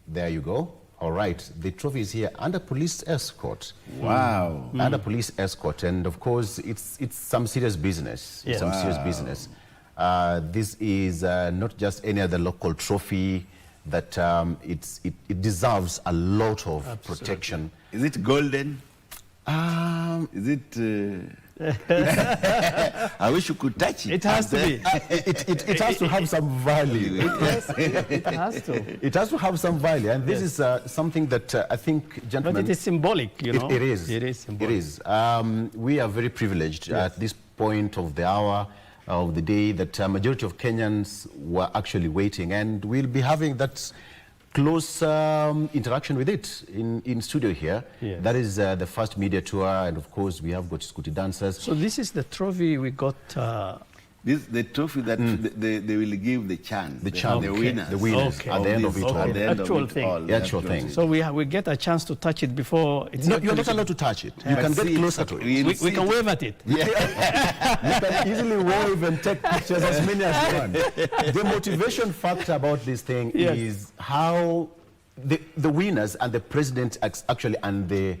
There you go. All right, the trophy is here under police escort. Wow. Under police escort, and of course, it's some serious business. Yeah. Some serious business. This is not just any other local trophy. That it deserves a lot of protection. Is it golden? Is it? I wish you could touch it. It has to be. It has to have some value. It has to. It has to have some value, and this is something that I think, gentlemen. But it is symbolic, you know. It is. It is symbolic. It is. We are very privileged at this point of the hour of the day that a majority of Kenyans were actually waiting, and we'll be having that close interaction with it in studio here. Yes. That is the first media tour, and of course we have got Scooty dancers. So this is the trophy we got. This the trophy that they will give the chance. The chance, the okay. winners. The winners Okay. at the end of it all. At the end Actual of it thing. all, The actual thing. So we get a chance to touch it before it's No, actually- you're not allowed to touch it. You can get closer to it. We can wave at it. You can easily wave and take pictures as many as you want. The motivation factor about this thing Yes. is how the winners and the president actually and the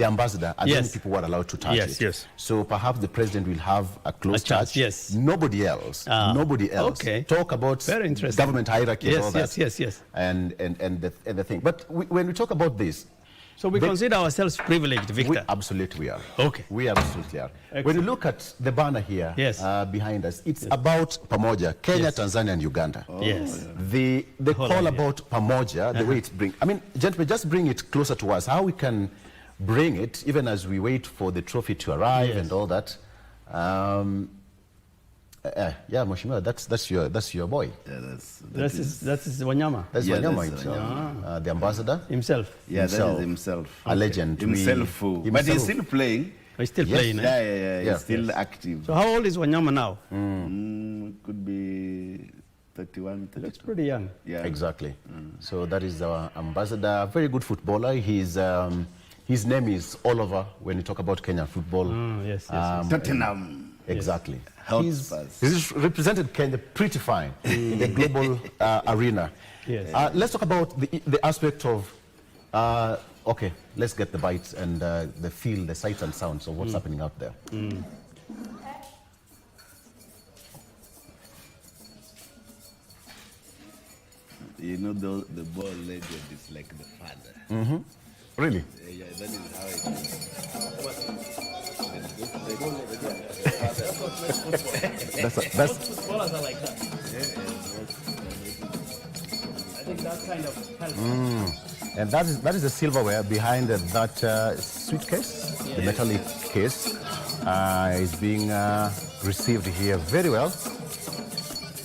ambassador are the Yes. only people who are allowed to touch Yes, it. yes. So perhaps the president will have a close chance, touch. yes. Nobody else. Nobody else. Okay. Talk about Very interesting. government hierarchy and all Yes, that. yes. And the thing. But when we talk about this, So we consider ourselves privileged, Victor. we absolutely are. Okay. We absolutely are. Excellent. When you look at the banner here Yes. behind us, it's about Pamoja, Kenya, Yes. Tanzania, and Uganda. Yes. The whole call idea. about Pamoja, the way it's bring. I mean, gentlemen, just bring it closer to us. How we can bring it, even as we wait for the trophy to arrive Yes. and all that. Yeah, Mheshimiwa, that's your boy. Yeah, That is Wanyama That's Yeah, Wanyama that's himself, the ambassador. himself. Yeah, that Himself. is himself. A legend. Himself. But he's still playing. He's still Yes. playing. Yeah, Eh? He's still active. So how old is Wanyama now? Could be 31, 32. Looks pretty young. Yeah. Exactly. So that is our ambassador, a very good footballer. His name is all over when you talk about Kenyan football. Yes. Tottenham. Exactly. Helps He's represented Kenya pretty fine in the global arena. Yes. Let's talk about the aspect of, okay, let's get the bites and the feel, the sights and sounds of what's happening out there. You know, the ball legend is like the father. Really? Yeah, that is how it is. That's Footballers are like that. I think that kind of helps. and that is the silverware behind that suitcase, the metallic case, is being received here very well.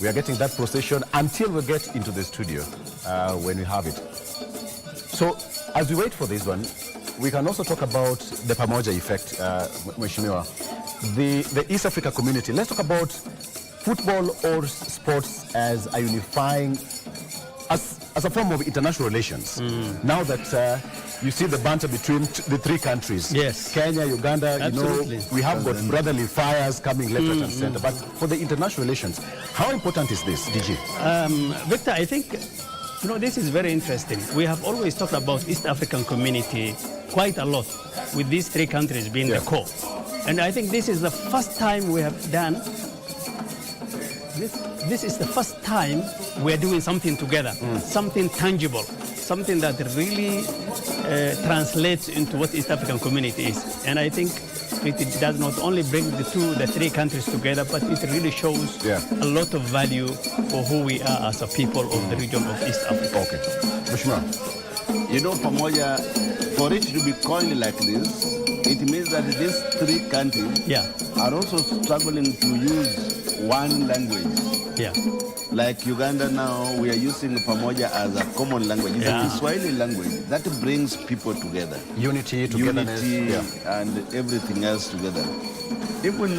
We are getting that procession until we get into the studio when we have it. So as we wait for this one, we can also talk about the Pamoja effect, Mheshimiwa. The East Africa community. Let's talk about football or sports as a unifying, as a form of international relations. Now that you see the banter between the three countries, Yes. Kenya, Uganda, Absolutely. you know, we have got brotherly fires coming left, right, and center. But for the international relations, how important is this, DG? Victor, I think, you know, this is very interesting. We have always talked about East African community quite a lot, with these three countries being the core. And I think this is the first time we have done, this is the first time we're doing something together, something tangible, something that really translates into what East African community is. And I think it does not only bring the three countries together, but it really shows a lot of value for who we are as a people of the region of East Africa. Okay. Mheshimiwa. You know, Pamoja, for it to be coined like this, it means that these three countries are also struggling to use one language. Yeah. Like Uganda now, we are using Pamoja as a common language. It's a Kiswahili language that brings people together. Unity, togetherness. Unity and everything else together. Even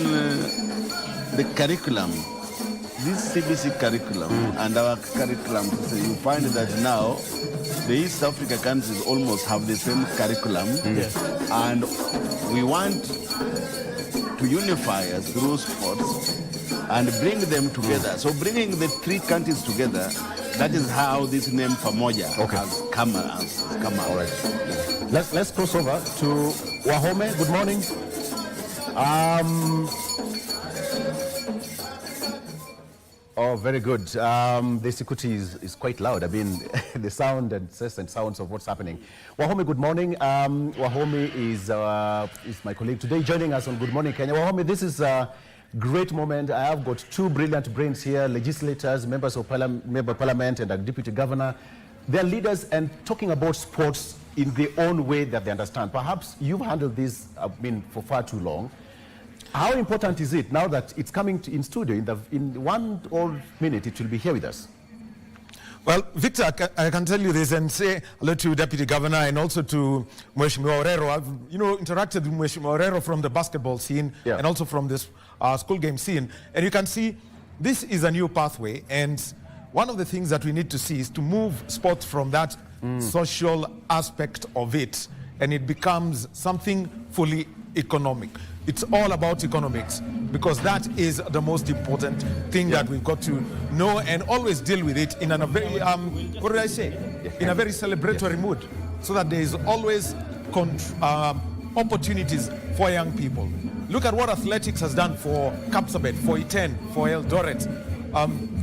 the curriculum, this CBC curriculum and our curriculum, so you find that now the East Africa countries almost have the same curriculum. And we want to unify us through sports and bring them together. So bringing the three countries together, that is how this name Pamoja has come out. All right. Let's cross over to Wahome. Good morning. Oh, very good. The security is quite loud. I mean, the sound and incessant sounds of what's happening. Wahome, good morning. Wahome is my colleague today joining us on Good Morning Kenya. Wahome, this is a great moment. I have got two brilliant brains here, legislators, members of parliament, and a deputy governor. They're leaders and talking about sports in their own way that they understand. Perhaps you've handled this, for far too long. How important is it now that it's coming in studio? In 1 minute, it will be here with us. Well, Victor, I can tell you this and say hello to Deputy Governor and also to Mheshimiwa Orero. I've, interacted with Mheshimiwa Orero from the basketball scene and also from this school game scene. And you can see this is a new pathway. And one of the things that we need to see is to move sports from that social aspect of it, and it becomes something fully economic. It's all about economics, because that is the most important thing that we've got to know and always deal with it in a very, in a very celebratory mood, so that there is always opportunities for young people. Look at what athletics has done for Kapsabet, for Iten, for Eldoret.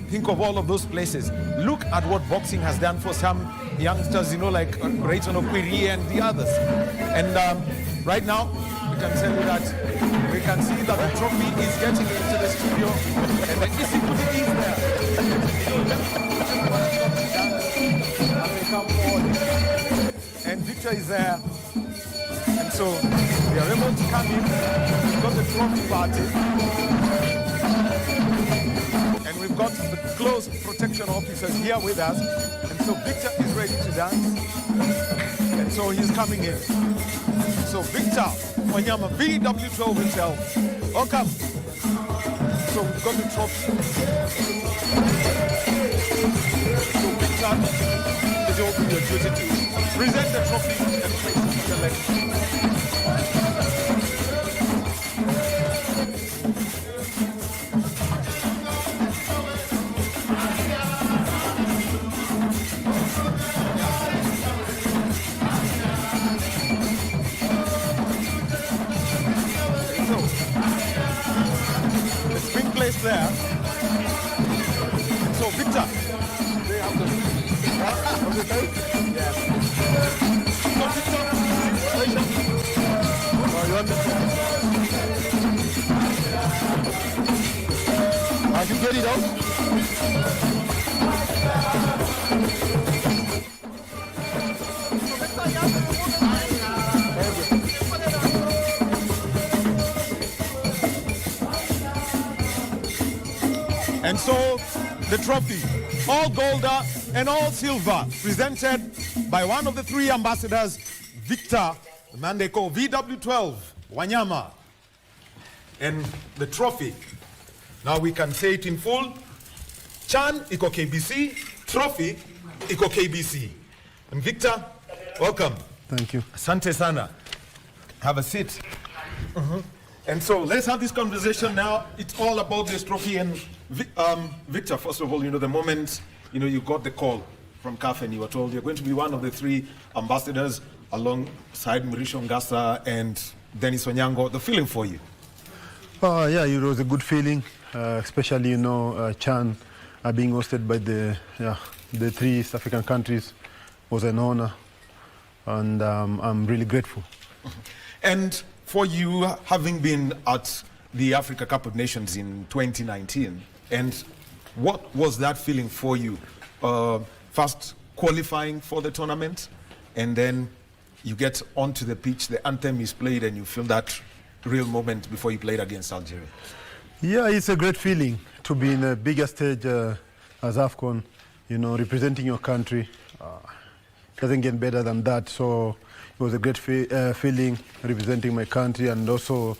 Think of all of those places. Look at what boxing has done for some youngsters, like Rayton Okwiri and the others. And right now, we can tell you that we can see that the trophy is getting into the studio, and the Isikuti is there. And they come forward. And Victor is there. And so we are able to come in. We've got the trophy party. And we've got the close protection officers here with us. And so Victor is ready to dance. And so he's coming in. So Victor Wanyama, VW12 himself. Welcome. So we've got the trophy. So Victor, it will be your duty to present the trophy and place it to the left. There. So Victor, they have the yes. So Victor, you understand? Are you get it out? And so the trophy, all gold and all silver, presented by one of the three ambassadors, Victor, the man they call VW12, Wanyama. And the trophy, now we can say it in full, Chan iko KBC, trophy iko KBC. And Victor, welcome. Thank you. Asante sana. Have a seat. And so let's have this conversation now. It's all about this trophy. And Victor, first of all, the moment, you got the call from CAF and you were told you're going to be one of the three ambassadors alongside Mrisho Ngasa and Dennis Onyango. The feeling for you? Yeah, it was a good feeling, especially, Chan being hosted by the three East African countries was an honor, and I'm really grateful. And for you, having been at the Africa Cup of Nations in 2019, and what was that feeling for you? First qualifying for the tournament, and then you get onto the pitch, the anthem is played, and you feel that real moment before you played against Algeria. Yeah, it's a great feeling to be in a bigger stage as AFCON, representing your country. Doesn't get better than that, so it was a great feeling representing my country, and also,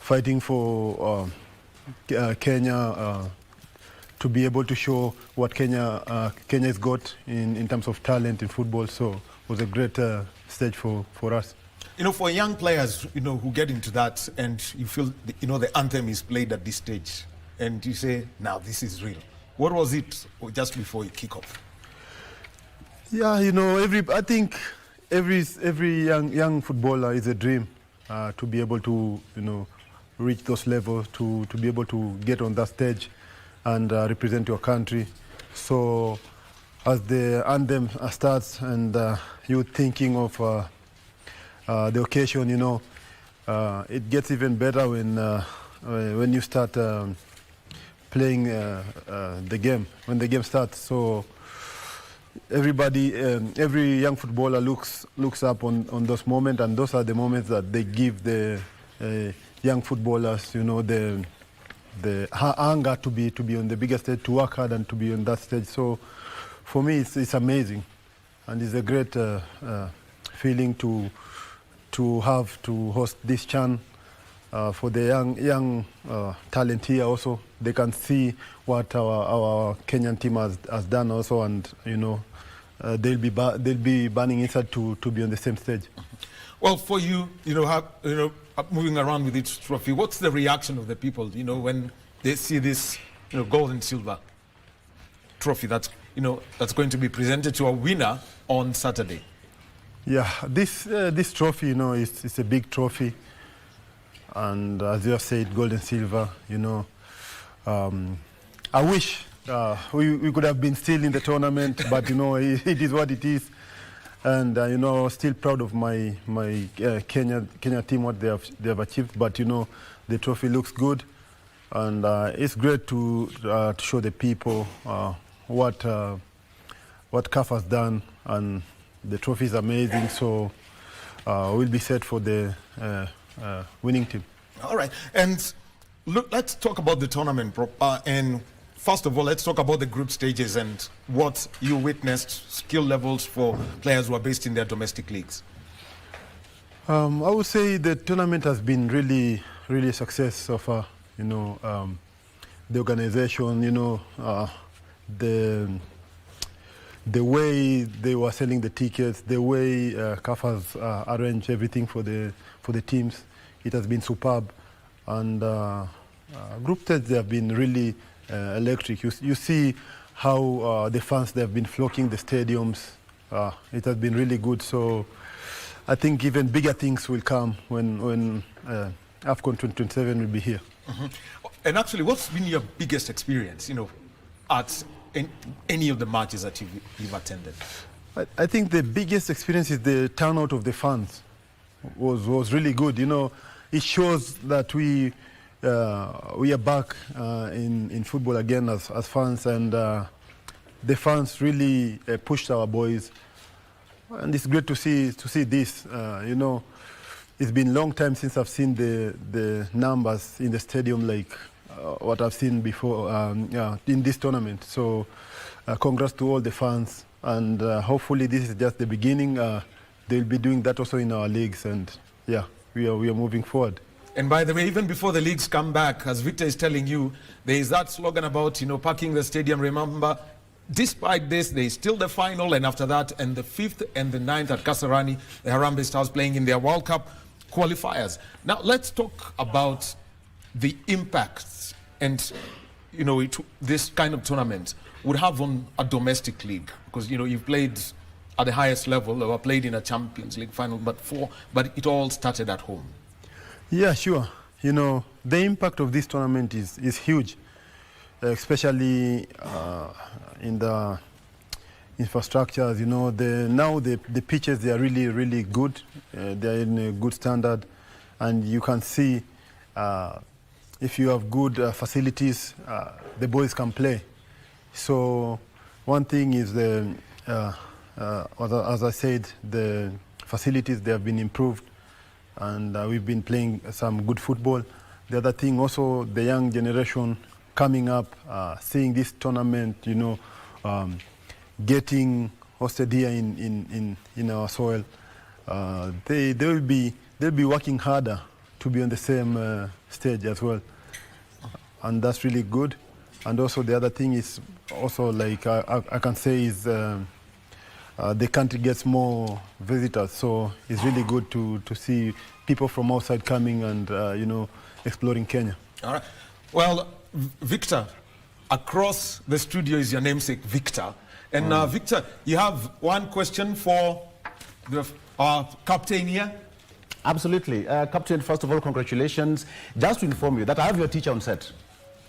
fighting for Kenya to be able to show what Kenya's got in terms of talent in football. So it was a great stage for us. For young players, who get into that, and you feel, the anthem is played at this stage, and you say, now this is real. What was it just before you kick off? Yeah, you know, I think every young footballer is a dream to be able to, you know, reach those levels, to be able to get on that stage and represent your country. So as the anthem starts and you're thinking of the occasion, you know, it gets even better when you start playing the game, when the game starts. So everybody, every young footballer looks up on those moments, and those are the moments that they give the young footballers, you know, the hunger to be on the biggest stage, to work hard and to be on that stage. So for me, it's amazing, and it's a great feeling to have to host this CHAN for the young talent here. Also, they can see what our Kenyan team has done also, and you know, they'll be burning inside to be on the same stage. Well, for you, moving around with each trophy, what's the reaction of the people, you know, when they see this, you know, gold and silver trophy that's going to be presented to a winner on Saturday? Yeah, this trophy, you know, it's a big trophy, and as you have said, gold and silver. You know, I wish we could have been still in the tournament, but you know, it is what it is. And you know, still proud of my Kenya team, what they have achieved. But you know, the trophy looks good, and it's great to show the people what CAF has done, and the trophy is amazing. So we'll be set for the winning team. All right, and look, let's talk about the tournament, and first of all, let's talk about the group stages and what you witnessed, skill levels for players who are based in their domestic leagues. I would say the tournament has been really a success so far. You know, the organization, you know, the way they were selling the tickets, the way CAF has arranged everything for the teams, it has been superb. And group stages, they have been really electric. You see how the fans, they have been flocking the stadiums. It has been really good. So I think even bigger things will come when AFCON 2027 will be here. Mm-hmm. And actually, what's been your biggest experience, you know, at any of the matches that you've attended? I think the biggest experience is the turnout of the fans was really good. You know, it shows that we are back in football again as fans, and the fans really pushed our boys, and it's great to see this. You know, it's been a long time since I've seen the numbers in the stadium like what I've seen before in this tournament. So congrats to all the fans, and hopefully this is just the beginning. They'll be doing that also in our leagues, and yeah, we are moving forward. And by the way, even before the leagues come back, as Victor is telling you, there is that slogan about, you know, packing the stadium. Remember, despite this, there is still the final, and after that, and the 5th and the 9th at Kasarani, the Harambee Stars playing in their World Cup qualifiers. Now, let's talk about the impacts and, you know, this kind of tournament would have on a domestic league, because, you know, you've played at the highest level, or played in a Champions League final, but it all started at home. Yeah, sure. You know, the impact of this tournament is huge, especially in the infrastructures. You know, now the pitches, they are really good. They are in a good standard, and you can see if you have good facilities, the boys can play. So one thing is as I said, the facilities, they have been improved, and we've been playing some good football. The other thing also, the young generation coming up, seeing this tournament, you know, getting hosted here in our soil, they'll be working harder to be on the same stage as well, and that's really good. And also the other thing is also, like I can say, is the country gets more visitors, so it's really good to see people from outside coming and you know, exploring Kenya. All right. Well, Victor, across the studio is your namesake, Victor. And Victor, you have one question for our captain here. Absolutely. Captain, first of all, congratulations. Just to inform you that I have your teacher on set,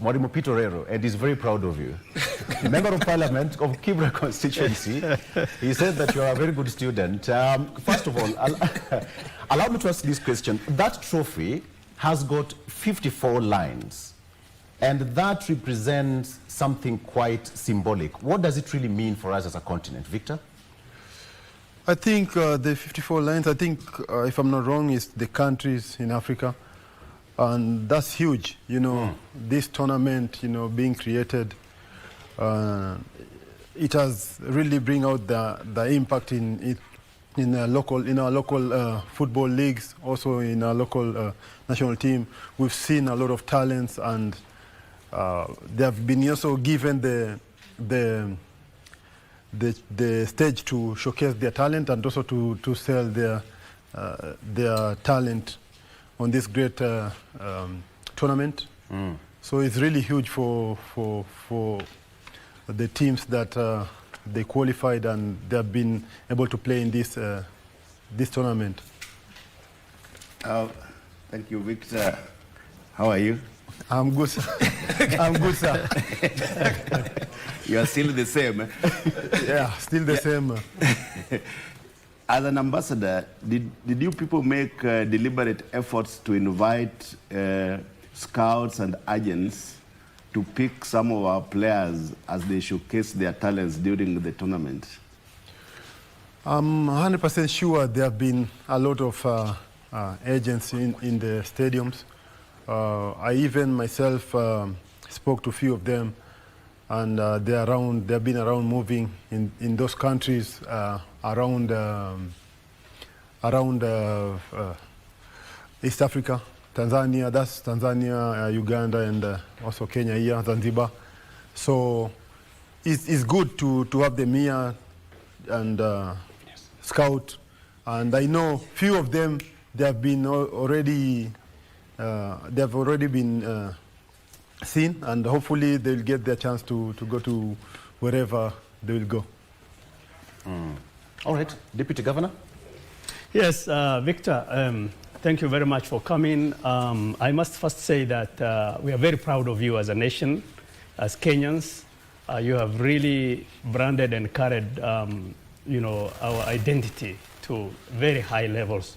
Mwalimu Torero, and he's very proud of you. Member of Parliament of Kibra constituency. He said that you are a very good student. First of all, allow me to ask this question. That trophy has got 54 lines, and that represents something quite symbolic. What does it really mean for us as a continent? Victor? I think the 54 lines, I think, if I'm not wrong, is the countries in Africa. And that's huge, you know, this tournament, you know, being created. It has really bring out the impact in our local football leagues, also in our local national team. We've seen a lot of talents, and they have been also given the stage to showcase their talent and also to sell their talent on this great tournament. So it's really huge for the teams that they qualified and they have been able to play in this tournament. Thank you, Victor. How are you? I'm good, sir. I'm good, sir. You are still the same. Yeah, still the same. As an ambassador, did you people make deliberate efforts to invite scouts and agents to pick some of our players as they showcase their talents during the tournament? I'm 100% sure there have been a lot of agents in the stadiums. I even myself spoke to a few of them, and they've been around moving in those countries around East Africa, Tanzania, that's Tanzania, Uganda, and also Kenya here, Zanzibar. So it's good to have them here and scout. And I know few of them, they have been already been seen, and hopefully they'll get their chance to go to wherever they will go. All right, Deputy Governor. Yes, Victor, thank you very much for coming. I must first say that we are very proud of you as a nation, as Kenyans. You have really branded and carried, you know, our identity to very high levels.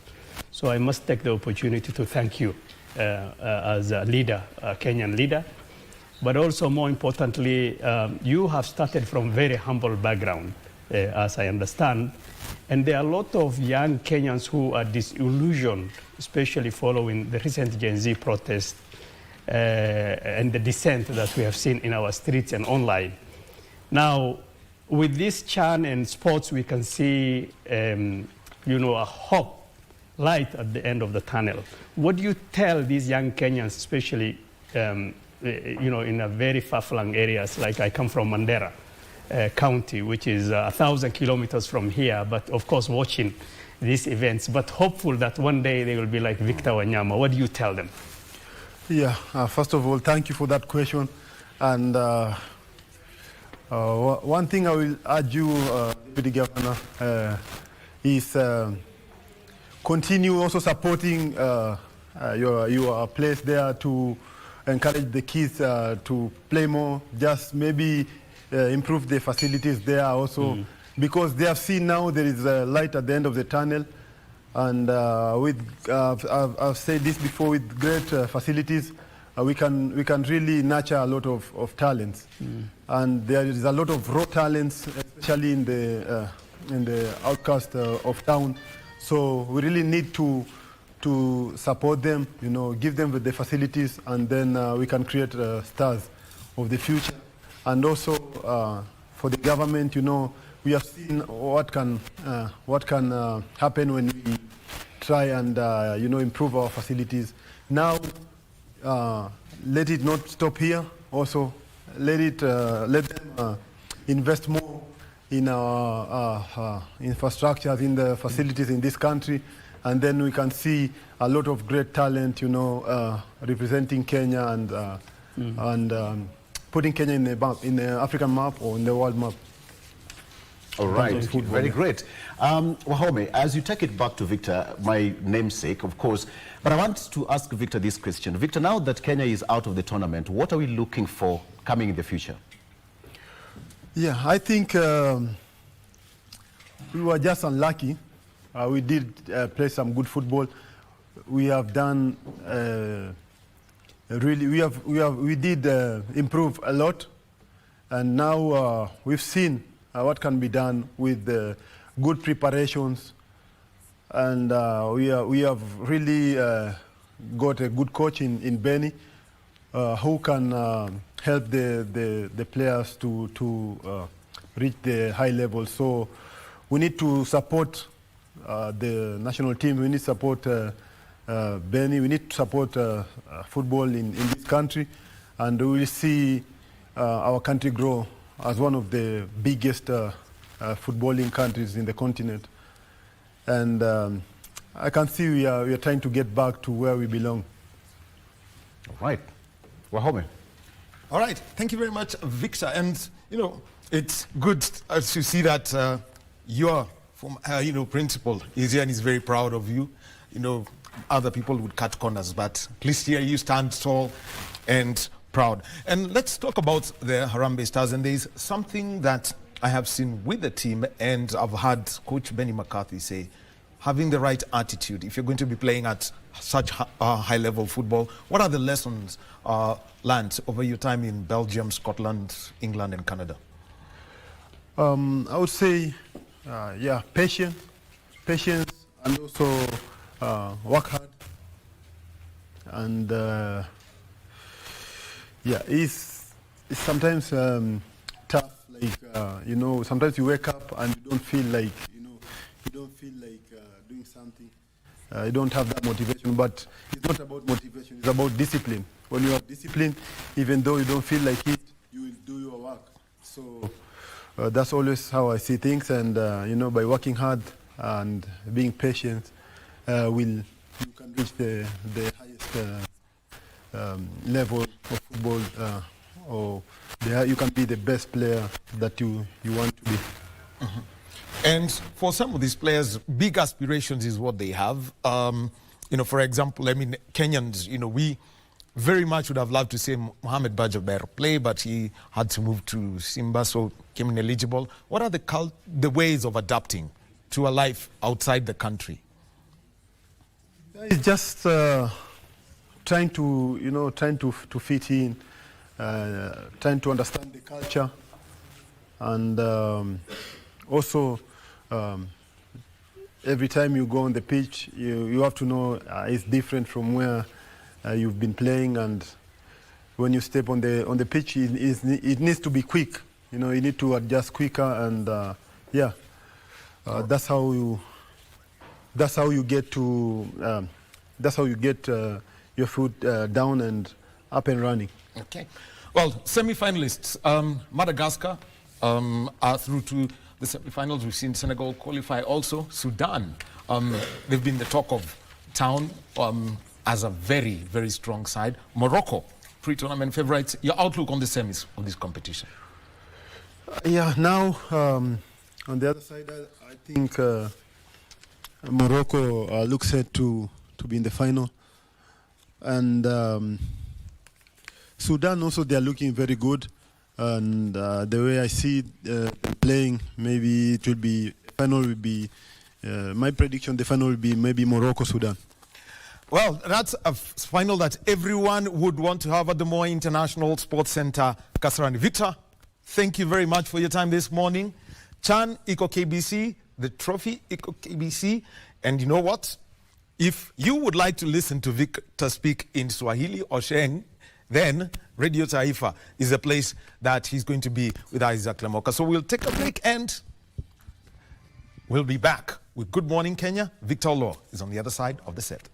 So I must take the opportunity to thank you as a leader, a Kenyan leader. But also, more importantly, you have started from very humble background, as I understand. And there are a lot of young Kenyans who are disillusioned, especially following the recent Gen Z protest and the dissent that we have seen in our streets and online. Now, with this churn in sports, we can see, you know, a hope, light at the end of the tunnel. What do you tell these young Kenyans, especially, you know, in a very far-flung areas, like I come from Mandera County, which is 1,000 kilometers from here, but of course watching these events, but hopeful that one day they will be like Victor Wanyama. What do you tell them? Yeah, first of all, thank you for that question. And one thing I will urge you, Deputy Governor, is continue also supporting your place there to encourage the kids to play more, just maybe improve the facilities there also, because they have seen now there is a light at the end of the tunnel. And I've said this before, with great facilities, we can really nurture a lot of talents. And there is a lot of raw talents, especially in the outcast of town. So we really need to support them, you know, give them the facilities, and then we can create stars of the future. And also for the government, you know, we have seen what can happen when we try and you know, improve our facilities. Now, let it not stop here. Also, let them invest more in our infrastructure, in the facilities in this country, and then we can see a lot of great talent, you know, representing Kenya and putting Kenya in the map, in the African map or in the world map. All right, very great. Wahome, as you take it back to Victor, my namesake, of course, but I want to ask Victor this question. Victor, now that Kenya is out of the tournament, what are we looking for coming in the future? Yeah, I think we were just unlucky. We did play some good football. We have done we did improve a lot, and now we've seen what can be done with good preparations, and we have really got a good coach in Benny who can help the players to reach the high level. So we need to support the national team. We need to support Benny. We need to support football in this country, and we will see our country grow as one of the biggest footballing countries in the continent. And I can see we are trying to get back to where we belong. All right. Wahome. All right. Thank you very much, Victor. And, you know, it's good to see that your principal is here and is very proud of you. You know, other people would cut corners, but at least here you stand tall and proud. And let's talk about the Harambee Stars. And there's something that I have seen with the team, and I've had Coach Benny McCarthy say, having the right attitude. If you're going to be playing at such high-level football, what are the lessons learned over your time in Belgium, Scotland, England, and Canada? I would say, patience, and also work hard. And it's sometimes tough. Like sometimes you wake up and you don't feel like doing something. You don't have that motivation. But it's not about motivation. It's about discipline. When you have discipline, even though you don't feel like it, you will do your work. So that's always how I see things. And by working hard and being patient, you can reach the highest level of football, or you can be the best player that you want to be. Mm-hmm. And for some of these players, big aspirations is what they have. For example, I mean, Kenyans, we very much would have loved to see Mohamed Bajaber play, but he had to move to Simba, so came ineligible. What are the ways of adapting to a life outside the country? It's just trying to fit in, trying to understand the culture, and also every time you go on the pitch, you have to know it's different from where you've been playing, and when you step on the pitch, it needs to be quick. You need to adjust quicker, and that's how you get your foot down and up and running. Okay. Well, semi-finalists, Madagascar are through to the semi-finals. We've seen Senegal qualify also. Sudan, they've been the talk of town as a very, very strong side. Morocco, pre-tournament favorites. Your outlook on the semis of this competition? Now on the other side, I think Morocco looks set to be in the final. And Sudan also, they are looking very good. And the way I see them playing, maybe it will be, my prediction, the final will be maybe Morocco-Sudan. Well, that's a final that everyone would want to have at the Moi International Sports Center, Kasarani. Victor, thank you very much for your time this morning. Chan, Iko KBC, the trophy, Iko KBC. And you know what? If you would like to listen to Victor speak in Swahili or Sheng, then Radio Taifa is the place that he's going to be with Isaac Lemoka. So we'll take a break and we'll be back with Good Morning Kenya. Victor Law is on the other side of the set.